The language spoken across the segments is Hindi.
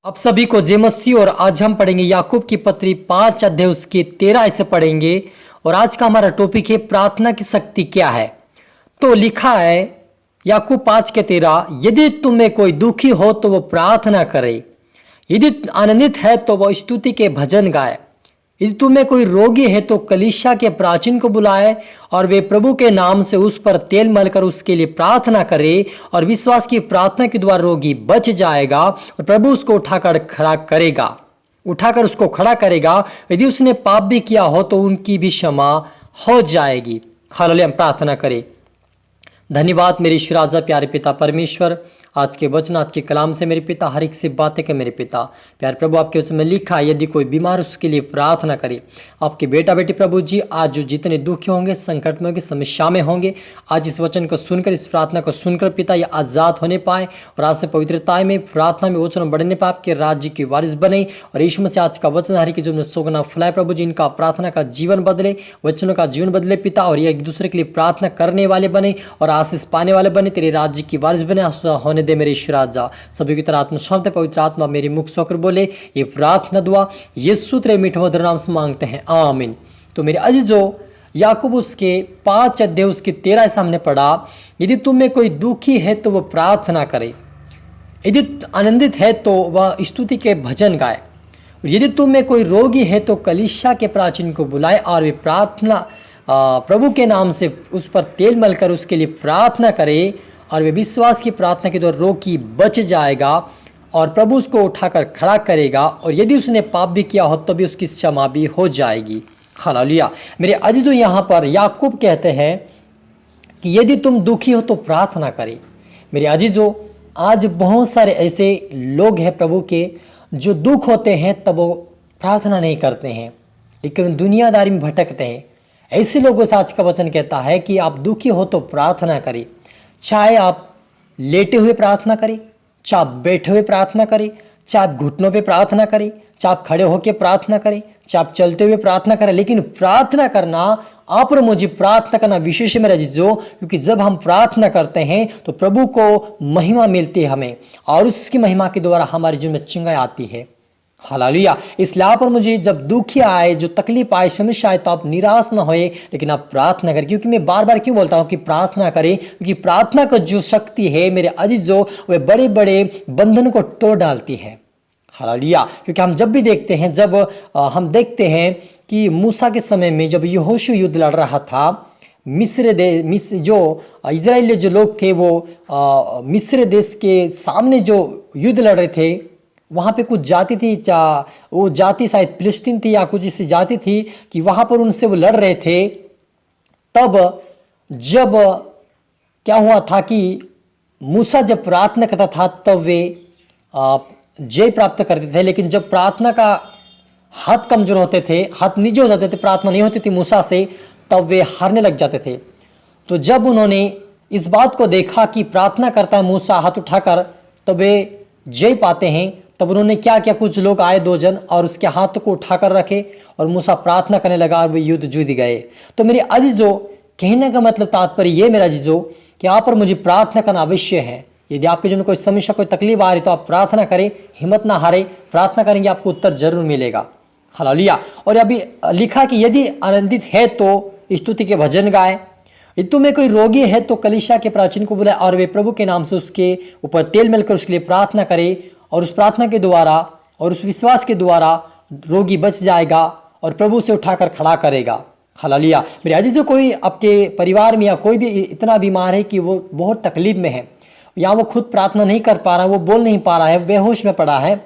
आप सभी को जय मसीह। और आज हम पढ़ेंगे याकूब की पत्री 5 अध्याय उसके 13 ऐसे पढ़ेंगे। और आज का हमारा टॉपिक है प्रार्थना की शक्ति क्या है। तो लिखा है याकूब 5 के 13, यदि तुम में कोई दुखी हो तो वो प्रार्थना करे, यदि आनंदित है तो वो स्तुति के भजन गाए, यदि तुम्हें कोई रोगी है तो कलीसिया के प्राचीन को बुलाए और वे प्रभु के नाम से उस पर तेल मलकर उसके लिए प्रार्थना करे, और विश्वास की प्रार्थना के द्वारा रोगी बच जाएगा और प्रभु उसको उठाकर उसको खड़ा करेगा। यदि उसने पाप भी किया हो तो उनकी भी क्षमा हो जाएगी। हालेलुया। हम प्रार्थना करें। धन्यवाद मेरे ईश्वर राजा प्यारे पिता परमेश्वर, आज के वचन आज के कलाम से मेरे पिता हर एक से बातें कर मेरे पिता प्यारे प्रभु। आपके उसमें लिखा है यदि कोई बीमार उसके लिए प्रार्थना करे। आपके बेटा बेटी प्रभु जी आज जो जितने दुखी होंगे, संकट में होंगे, समस्या में होंगे, आज इस वचन को सुनकर, इस प्रार्थना को सुनकर पिता ये आज़ाद होने पाए और आज से पवित्रता में, प्रार्थना में, वचन बढ़ने पाए, आपके राज्य की वारिस बने। और यीशु मसीह आज का वचन हर की जो सोगना फुलाए प्रभु जी, इनका प्रार्थना का जीवन बदले, वचनों का जीवन बदले पिता, और ये एक दूसरे के लिए प्रार्थना करने वाले बने और आशीष पाने वाले बने, तेरे राज्य की वारिस बने होने दे मेरे ईश्वर राजा। सभी की तरह आत्मा शब्द पवित्र आत्मा मेरे मुख से होकर बोले। ये प्रार्थना दुआ यीशु तेरे मीठे मधुर नाम से मांगते हैं, आमीन। तो मेरे अजीजों, याकूब उसके 5 अध्याय उसके 13 से हमने पढ़ा, यदि तुम में कोई दुखी है तो वह प्रार्थना करे, यदि आनंदित है तो वह स्तुति के भजन गाए, यदि तुम में कोई रोगी है तो कलीसिया के प्राचीन को बुलाए और वे प्रार्थना प्रभु के नाम से उस पर तेल मलकर उसके लिए प्रार्थना करे, और वे विश्वास की प्रार्थना के द्वारा रोगी बच जाएगा और प्रभु उसको उठाकर खड़ा करेगा, और यदि उसने पाप भी किया हो तो भी उसकी क्षमा भी हो जाएगी। हालेलुया। मेरे अजीजों, यहाँ पर याकूब कहते हैं कि यदि तुम दुखी हो तो प्रार्थना करें। मेरे अजीजों, आज बहुत सारे ऐसे लोग हैं प्रभु के जो दुख होते हैं तब वो प्रार्थना नहीं करते हैं, लेकिन दुनियादारी में भटकते हैं। ऐसे लोगों से आज का वचन कहता है कि आप दुखी हो तो प्रार्थना करें। चाहे आप लेटे हुए प्रार्थना करें, चाहे आप बैठे हुए प्रार्थना करें, चाहे आप घुटनों पे प्रार्थना करें, चाहे आप खड़े होकर प्रार्थना करें, चाहे आप चलते हुए प्रार्थना करें, लेकिन प्रार्थना करना, आप और मुझे प्रार्थना करना विशेष है मेरे अजीजों, क्योंकि जब हम प्रार्थना करते हैं तो प्रभु को महिमा मिलती है हमें, और उसकी महिमा के द्वारा हमारे जीवन में चिंगाई आती है। हालेलुया। इसलिए आप और मुझे जब दुखी आए, जो तकलीफ आए, समस्या आए, तो आप निराश ना होए, लेकिन आप प्रार्थना करें। क्योंकि मैं बार बार क्यों बोलता हूँ कि प्रार्थना करें, क्योंकि प्रार्थना का जो शक्ति है मेरे अजीजों, वह बड़े बड़े बंधन को तोड़ डालती है। हालेलुया। क्योंकि हम जब भी देखते हैं, जब हम देखते हैं कि मूसा के समय में जब यहोशू युद्ध लड़ रहा था, जो इजराइली जो लोग थे वो मिस्र देश के सामने जो युद्ध लड़ रहे थे, वहाँ पे कुछ जाति थी, वो जाति शायद फिलिस्तीन थी या कुछ ऐसी जाति थी कि वहाँ पर उनसे वो लड़ रहे थे। तब जब क्या हुआ था कि मूसा जब प्रार्थना करता था तब वे जय प्राप्त करते थे, लेकिन जब प्रार्थना का हाथ कमजोर होते थे, हाथ नीचे हो जाते थे, प्रार्थना नहीं होती थी मूसा से, तब वे हारने लग जाते थे। तो जब उन्होंने इस बात को देखा कि प्रार्थना करता है मूसा हाथ उठाकर तब वे जय पाते हैं, तब उन्होंने क्या किया, कुछ लोग आए 2 जन और उसके हाथ को उठाकर रखे और मूसा प्रार्थना करने लगा और वे युद्ध जीत गए। तो मेरे अजीजों, कहने का मतलब तात्पर्य ये मेरा अजीजों कि आप और मुझे प्रार्थना करना अवश्य है। यदि आपके जीवन में कोई समस्या, कोई तकलीफ आ रही तो आप प्रार्थना करें, हिम्मत ना हारे, प्रार्थना करेंगे आपको उत्तर जरूर मिलेगा। हालेलुया। और अभी लिखा कि यदि आनंदित है तो स्तुति के भजन गाए, यदि तुम्हें कोई रोगी है तो कलीसिया के प्राचीन को बुलाए और वे प्रभु के नाम से उसके ऊपर तेल मिलकर उसके लिए प्रार्थना करे, और उस प्रार्थना के द्वारा और उस विश्वास के द्वारा रोगी बच जाएगा और प्रभु से उठाकर खड़ा करेगा। हालेलुया। मेरे अजीजों, कोई आपके परिवार में या कोई भी इतना बीमार है कि वो बहुत तकलीफ में है, या वो खुद प्रार्थना नहीं कर पा रहा है, वो बोल नहीं पा रहा है, बेहोश में पड़ा है,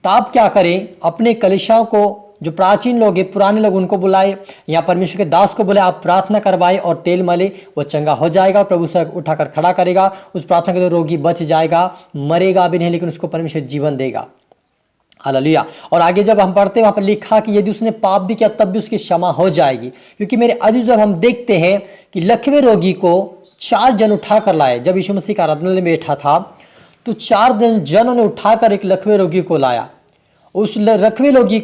तो आप क्या करें, अपने कलीसियाओं को, जो प्राचीन लोग हैं, पुराने लोग, उनको बुलाए या परमेश्वर के दास को बुलाए, आप प्रार्थना करवाए और तेल मले, वो चंगा हो जाएगा, प्रभु से उठाकर खड़ा करेगा। उस प्रार्थना के द्वारा रोगी बच जाएगा, मरेगा भी नहीं, लेकिन उसको परमेश्वर जीवन देगा। हालेलुया। और आगे जब हम पढ़ते हैं वहाँ पर लिखा कि यदि उसने पाप भी किया तब भी उसकी क्षमा हो जाएगी। क्योंकि मेरे अजीज, जब हम देखते हैं कि लकवे रोगी को 4 जन उठा कर लाए, जब यीशु मसीह का आराधनालय में बैठा था तो 4 जनों ने उठाकर एक लकवे रोगी को लाया। उस लकवे रोगी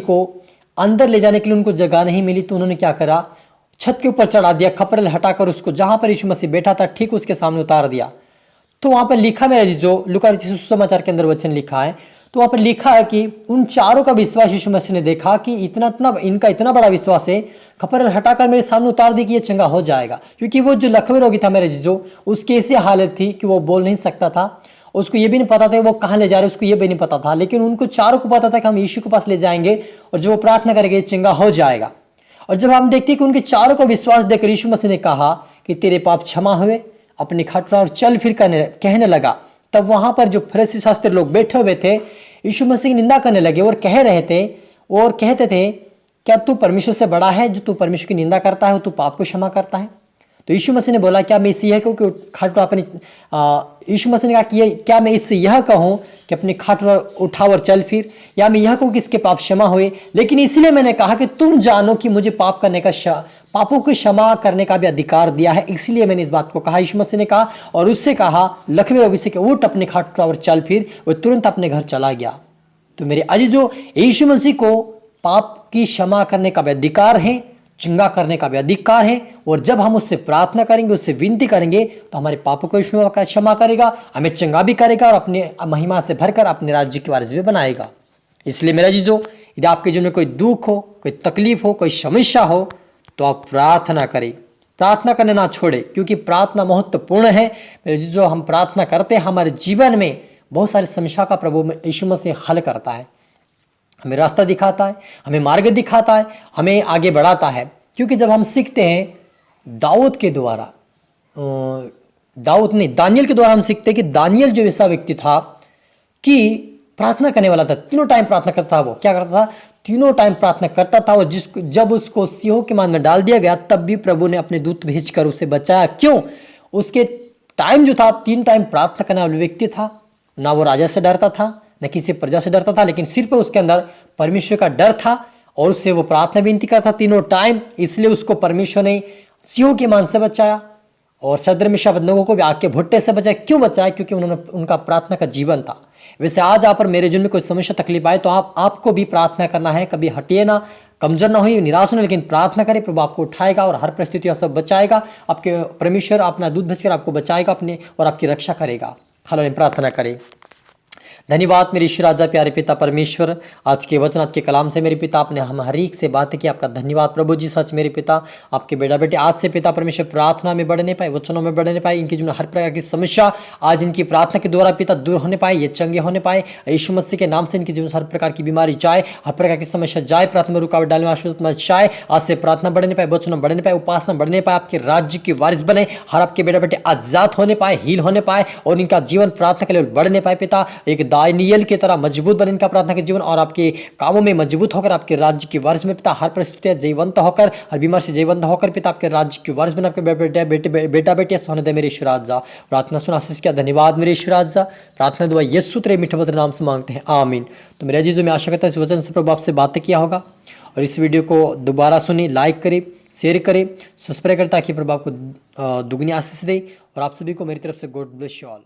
को अंदर ले जाने के लिए उनको जगह नहीं मिली, तो उन्होंने क्या करा, छत के ऊपर चढ़ा दिया, खपरेल हटाकर उसको जहां पर यीशु मसीह बैठा था ठीक उसके सामने उतार दिया। तो वहां पर लिखा मेरा जो लूका रचित सुसमाचार के अंदर वचन लिखा है, तो वहां पर लिखा है कि उन चारों का विश्वास यीशु मसीह ने देखा कि इनका इतना बड़ा विश्वास है, खपर हटाकर मेरे सामने उतार दी कि ये चंगा हो जाएगा। क्योंकि वो जो लकवे रोगी था मेरे जीजो, उसकी ऐसी हालत थी कि वो बोल नहीं सकता था, उसको ये भी नहीं पता था वो कहाँ ले जा रहे, उसको ये भी नहीं पता था, लेकिन उनको चारों को पता था कि हम यीशु के पास ले जाएंगे और जो वो प्रार्थना करेंगे चंगा हो जाएगा। और जब हम देखते कि उनके चारों को विश्वास देकर यीशु मसीह ने कहा कि तेरे पाप क्षमा हुए, अपने खटरा और चल फिर कहने लगा, तब वहां पर जो फरीसी शास्त्री लोग बैठे हुए थे यीशु मसीह की निंदा करने लगे और कह रहे थे और कहते थे, क्या तू परमेश्वर से बड़ा है जो तू परमेश्वर की निंदा करता है, तू पाप को क्षमा करता है? तो यीशु मसीह ने बोला, क्या मैं इससे यह कहूँ कि खाट अपने यीशु मसीह ने कहा कि क्या मैं इससे यह कहूँ कि अपने खाट उठा और चल फिर, या मैं यह कहूँ कि इसके पाप क्षमा हुए? लेकिन इसलिए मैंने कहा कि तुम जानो कि मुझे पापों को क्षमा करने का भी अधिकार दिया है, इसलिए मैंने इस बात को कहा, यीशु मसीह ने कहा। और उससे कहा लकवे रोगी से कि उठ अपने खाट और चल फिर, वो तुरंत अपने घर चला गया। तो मेरे अजीजों, यीशु मसीह को पाप की क्षमा करने का भी अधिकार है, चंगा करने का भी अधिकार है। और जब हम उससे प्रार्थना करेंगे, उससे विनती करेंगे, तो हमारे पापों को क्षमा करेगा, हमें चंगा भी करेगा और अपने महिमा से भरकर अपने राज्य के वारिस भी बनाएगा। इसलिए मेरा जीजो, यदि आपके जीवन में कोई दुख हो, कोई तकलीफ हो, कोई समस्या हो, तो आप प्रार्थना करें, प्रार्थना करने ना छोड़े, क्योंकि प्रार्थना महत्वपूर्ण है। मेरे जीजो, हम प्रार्थना करते हैं, हमारे जीवन में बहुत सारी समस्या का प्रभु यीशु मसीह हल करता है, हमें रास्ता दिखाता है, हमें मार्ग दिखाता है, हमें आगे बढ़ाता है। क्योंकि जब हम सीखते हैं दाऊद के द्वारा, दानियल के द्वारा हम सीखते हैं कि दानियल जो ऐसा व्यक्ति था कि प्रार्थना करने वाला था, तीनों टाइम प्रार्थना करता था। वो क्या करता था? तीनों टाइम प्रार्थना करता था। और जब उसको सिंहों के मान में डाल दिया गया, तब भी प्रभु ने अपने दूत भेजकर उसे बचाया। क्यों? उसके टाइम जो था, 3 टाइम प्रार्थना करने वाला व्यक्ति था। ना वो राजा से डरता था, न किसी प्रजा से डरता था, लेकिन सिर्फ उसके अंदर परमेश्वर का डर था और उससे वो प्रार्थना विनती करता तीनों टाइम। इसलिए उसको परमेश्वर ने सिंहों के मान से बचाया और सदर में शब्दों को भी आग के भुट्टे से बचाया। क्यों बचाया? क्योंकि उनका प्रार्थना का जीवन था। वैसे आज आप पर मेरे जीवन में कोई समस्या तकलीफ आए तो आपको भी प्रार्थना करना है। कभी हटिए ना, कमजोर ना होइए, निराश ना, लेकिन प्रार्थना करें। प्रभु आपको उठाएगा और हर परिस्थितियों से बचाएगा। आपके परमेश्वर अपना दूध भेजकर आपको बचाएगा अपने और आपकी रक्षा करेगा। हालेलुया। प्रार्थना करें। धन्यवाद मेरे ईश्वर राजा प्यारे पिता परमेश्वर, आज के वचन आज के कलाम से मेरे पिता आपने हम हर एक से बात की। आपका धन्यवाद प्रभु जी। सच मेरे पिता आपके बेटा बेटे आज से पिता परमेश्वर प्रार्थना में बढ़ने पाए, वचनों में बढ़ने पाए, इनकी जीवन हर प्रकार की समस्या आज इनकी प्रार्थना के द्वारा पिता दूर होने पाए, ये चंगे होने पाए। यीशु मसीह के नाम से इनकी जीवन हर प्रकार की बीमारी जाए, हर प्रकार की समस्या जाए, प्रार्थना में रुकावट डालने वाला जाए। आज से प्रार्थना बढ़ने पाए, वचनों बढ़ने पाए, उपासना बढ़ने पाए, आपके राज्य के वारिस बने, हर आपके बेटा बेटे आजाद होने पाए, हील होने पाए और इनका जीवन प्रार्थना के लिए बढ़ने पाए। पिता एक दानियल की तरह मजबूत बने इनका प्रार्थना के जीवन और आपके कामों में मजबूत होकर आपके राज्य के वारिस में पिता हर परिस्थिति जयवंत होकर, हर बीमार से जयवंत होकर पिता आपके राज्य के वारिस बने, आपके बेटा बेटे सोने दे मेरे ईश्वर राजा। प्रार्थना सुना आशीष किया, धन्यवाद मेरे ईश्वर राजा। प्रार्थना दुआ यीशु तेरे मीठे मधुर नाम से मांगते हैं, आमीन। तो मेरे अजीजों, मैं आशा करता हूं इस वचन से प्रभु आपसे बातें किया होगा और इस वीडियो को दोबारा सुने, लाइक करें, शेयर करें, सब्सक्राइब करें ताकि प्रभु आपको दुगनी आशीष दे। और आप सभी को मेरी तरफ से गॉड ब्लेस यू ऑल।